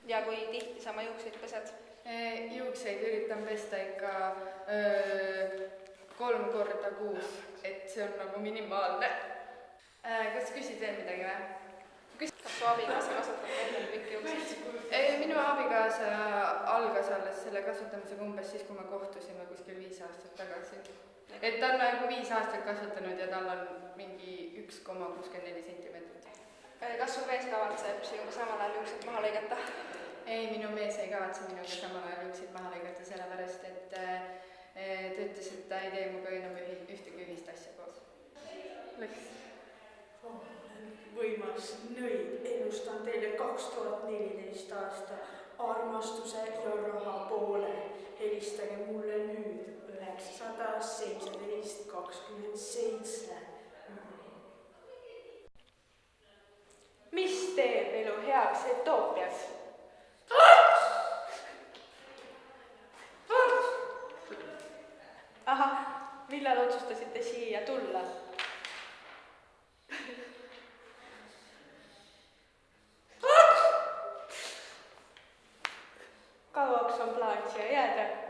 Ja kui tihti sa oma juukseid pesed? Juukseid üritan pesta ikka 3 korda kuus, et see on nagu minimaalne. Kas küsid veel midagi või? Kas su abikaasa kasutab endale pikki juukseid? Minu abikaasa algas alles selle kasvatamisega umbes siis, kui me kohtusime kuskil 5 aastat tagasi. Et ta on nagu 5 aastat kasvatanud ja tal on mingi 1,64 sentimeetrit. Kas su mees kavatseb sinuga samal ajal juukseid maha lõigata? Ei, minu mees ei kavatse minuga samal ajal juukseid maha lõigata, sellepärast, et ta ütles, et ta ei tee muga enam ühtegi ühist asja koos. Läks. Võimas nõid, ennustan teile 2014 aasta armastuse ja raha poole. Helistage mulle nüüd 917 27. Mis teeb elu heaks Etoopias? Ahah, millal otsustasite siia tulla? Kauaks on plaan siia jääda?